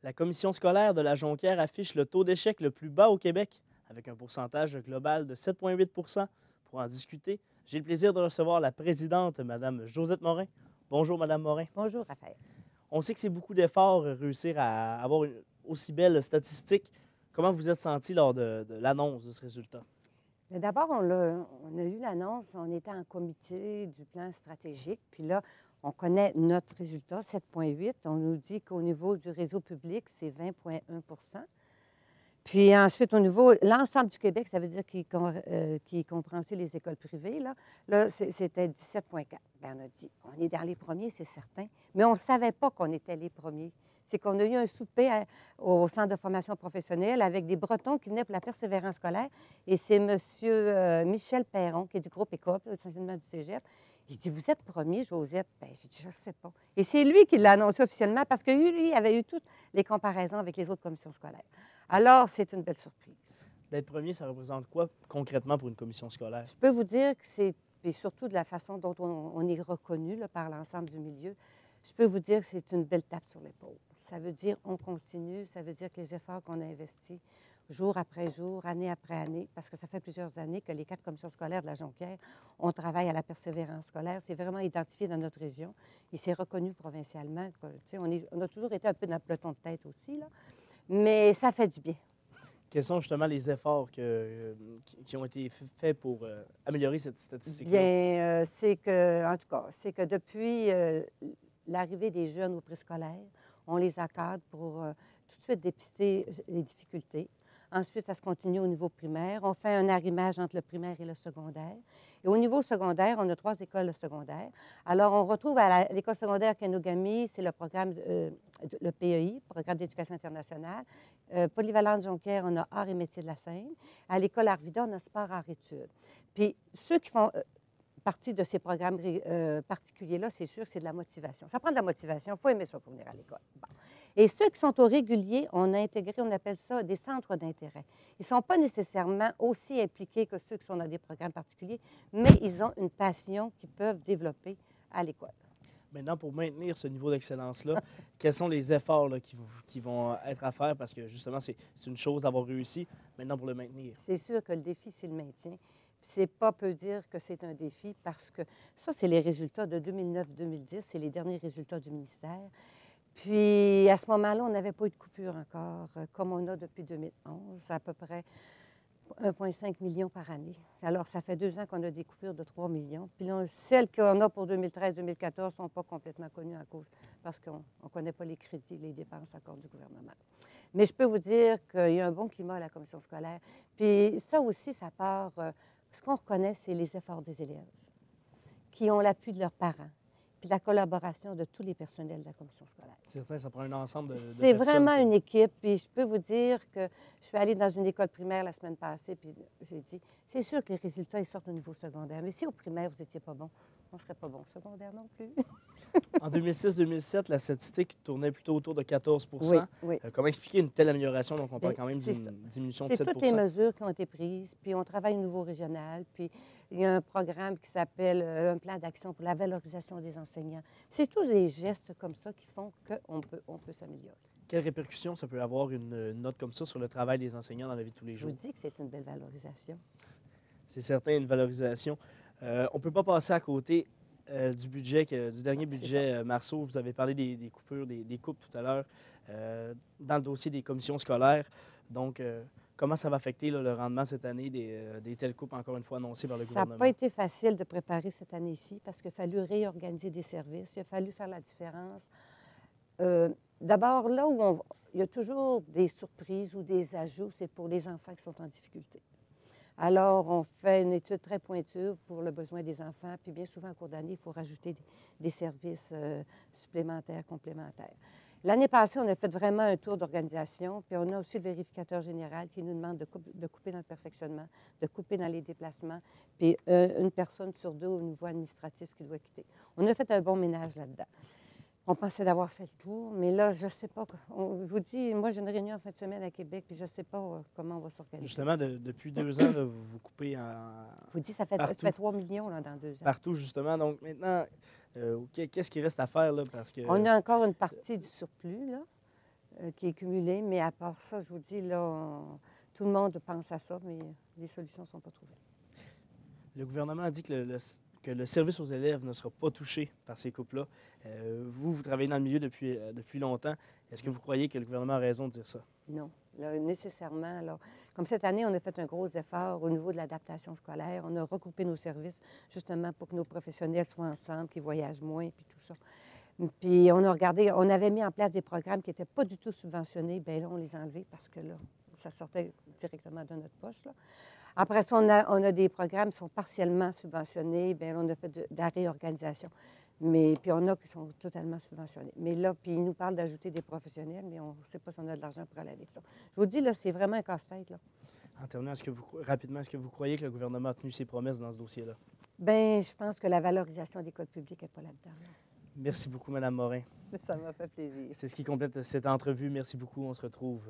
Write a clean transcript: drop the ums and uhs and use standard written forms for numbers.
La commission scolaire de la Jonquière affiche le taux d'échec le plus bas au Québec, avec un pourcentage global de 7,8 Pour en discuter, j'ai le plaisir de recevoir la présidente, Mme Josette Morin. Bonjour, Mme Morin. Bonjour, Raphaël. On sait que c'est beaucoup d'efforts réussir à avoir une aussi belle statistique. Comment vous êtes senti lors de l'annonce de ce résultat? Mais d'abord, on a eu l'annonce, on était en comité du plan stratégique, puis là, on connaît notre résultat, 7,8. On nous dit qu'au niveau du réseau public, c'est 20,1 Puis ensuite, au niveau, l'ensemble du Québec, ça veut dire qu'il comprend aussi les écoles privées, là c'était 17,4. Bien, on a dit, on est dans les premiers, c'est certain, mais on ne savait pas qu'on était les premiers. C'est qu'on a eu un souper au centre de formation professionnelle avec des Bretons qui venaient pour la persévérance scolaire. Et c'est M. Michel Perron, qui est du groupe ECOP, essentiellement du cégep. Il dit, vous êtes premier, Josette? Bien, j'ai dit, je ne sais pas. Et c'est lui qui l'a annoncé officiellement parce que lui avait eu toutes les comparaisons avec les autres commissions scolaires. Alors, c'est une belle surprise. D'être premier, ça représente quoi concrètement pour une commission scolaire? Je peux vous dire que c'est, et surtout de la façon dont on est reconnu là, par l'ensemble du milieu, je peux vous dire que c'est une belle tape sur l'épaule. Ça veut dire on continue, ça veut dire que les efforts qu'on a investis jour après jour, année après année, parce que ça fait plusieurs années que les 4 commissions scolaires de la Jonquière, on travaille à la persévérance scolaire. C'est vraiment identifié dans notre région. Il s'est reconnu provincialement. On a toujours été un peu dans le peloton de tête aussi, là, mais ça fait du bien. Quels sont justement les efforts qui ont été faits pour améliorer cette statistique-là? Bien, c'est que, en tout cas, c'est que depuis l'arrivée des jeunes au préscolaire, on les accorde pour tout de suite dépister les difficultés. Ensuite, ça se continue au niveau primaire. On fait un arrimage entre le primaire et le secondaire. Et au niveau secondaire, on a 3 écoles secondaires. Alors, on retrouve à l'école secondaire Kenogami, c'est le programme, le PEI, Programme d'éducation internationale. Polyvalente Jonquière, on a Arts et métiers de la Seine. À l'école Arvida, on a sport, arts, études. Puis, ceux qui font partie de ces programmes particuliers-là, c'est sûr que c'est de la motivation. Ça prend de la motivation. Il faut aimer ça pour venir à l'école. Bon. Et ceux qui sont au régulier, on a intégré, on appelle ça des centres d'intérêt. Ils ne sont pas nécessairement aussi impliqués que ceux qui sont dans des programmes particuliers, mais ils ont une passion qu'ils peuvent développer à l'école. Maintenant, pour maintenir ce niveau d'excellence-là, quels sont les efforts là, qui vont être à faire? Parce que justement, c'est une chose d'avoir réussi, maintenant pour le maintenir. C'est sûr que le défi, c'est le maintien. C'est pas peu dire que c'est un défi parce que ça, c'est les résultats de 2009-2010, c'est les derniers résultats du ministère. Puis, à ce moment-là, on n'avait pas eu de coupure encore, comme on a depuis 2011, à peu près 1,5 million par année. Alors, ça fait 2 ans qu'on a des coupures de 3 millions. Puis là, celles qu'on a pour 2013-2014 ne sont pas complètement connues à cause, parce qu'on ne connaît pas les crédits, les dépenses encore du gouvernement. Mais je peux vous dire qu'il y a un bon climat à la commission scolaire. Puis ça aussi, ça part, ce qu'on reconnaît, c'est les efforts des élèves qui ont l'appui de leurs parents, puis la collaboration de tous les personnels de la commission scolaire. C'est certain, ça prend un ensemble de C'est personnes. vraiment une équipe, puis je peux vous dire que je suis allée dans une école primaire la semaine passée, puis j'ai dit, c'est sûr que les résultats, ils sortent au niveau secondaire, mais si au primaire, vous n'étiez pas bon, on ne serait pas bon au secondaire non plus. En 2006-2007, la statistique tournait plutôt autour de 14 Oui, oui. Comment expliquer une telle amélioration? Donc, on parle Bien, quand même c'est d'une ça. diminution de C'est 7 toutes les mesures qui ont été prises, puis on travaille au niveau régional, puis il y a un programme qui s'appelle un plan d'action pour la valorisation des enseignants. C'est tous les gestes comme ça qui font qu'on peut s'améliorer. Quelles répercussions ça peut avoir une note comme ça sur le travail des enseignants dans la vie de tous les Je jours? vous dis que c'est une belle valorisation. C'est certain, une valorisation. On ne peut pas passer à côté du budget, du dernier budget Marceau. Vous avez parlé des coupures, des coupes tout à l'heure dans le dossier des commissions scolaires. Donc, comment ça va affecter là, le rendement cette année des telles coupes, encore une fois, annoncées par le Ça n'a gouvernement? pas été facile de préparer cette année-ci parce qu'il a fallu réorganiser des services, il a fallu faire la différence. D'abord, là où il y a toujours des surprises ou des ajouts, c'est pour les enfants qui sont en difficulté. Alors, on fait une étude très pointue pour le besoin des enfants, puis bien souvent, en cours d'année, il faut rajouter des services supplémentaires, complémentaires. L'année passée, on a fait vraiment un tour d'organisation, puis on a aussi le vérificateur général qui nous demande de couper dans le perfectionnement, de couper dans les déplacements, puis une personne sur 2 au niveau administratif qui doit quitter. On a fait un bon ménage là-dedans. On pensait d'avoir fait le tour, mais là, je ne sais pas. On vous dit, moi, j'ai une réunion en fin de semaine à Québec, puis je ne sais pas comment on va s'organiser. Justement, depuis 2 ans, là, vous coupez Je vous dis, ça fait 3 millions là, dans 2 ans. partout, justement. Donc, maintenant, qu'est-ce qui reste à faire? Là, parce que... On a encore une partie du surplus, là. qui est cumulé. Mais à part ça, je vous dis, là, tout le monde pense à ça, mais les solutions ne sont pas trouvées. Le gouvernement a dit que que le service aux élèves ne sera pas touché par ces coupes-là. Vous travaillez dans le milieu depuis longtemps. Est-ce que vous croyez que le gouvernement a raison de dire ça? Non. Là, nécessairement, là, comme cette année, on a fait un gros effort au niveau de l'adaptation scolaire. On a regroupé nos services justement pour que nos professionnels soient ensemble, qu'ils voyagent moins, puis tout ça. Puis on a regardé, on avait mis en place des programmes qui n'étaient pas du tout subventionnés. Bien là, on les a enlevés parce que là, ça sortait directement de notre poche, là. Après ça, on a des programmes qui sont partiellement subventionnés. Bien, on a fait de la réorganisation. Mais puis on a qui sont totalement subventionnés. Mais là, puis ils nous parlent d'ajouter des professionnels, mais on ne sait pas si on a de l'argent pour aller avec ça. Je vous dis, là, c'est vraiment un casse-tête, là. En terminant, rapidement, est-ce que vous croyez que le gouvernement a tenu ses promesses dans ce dossier-là? Bien, je pense que la valorisation des codes publics n'est pas là-dedans, là. Merci beaucoup, Mme Morin. Ça m'a fait plaisir. C'est ce qui complète cette entrevue. Merci beaucoup. On se retrouve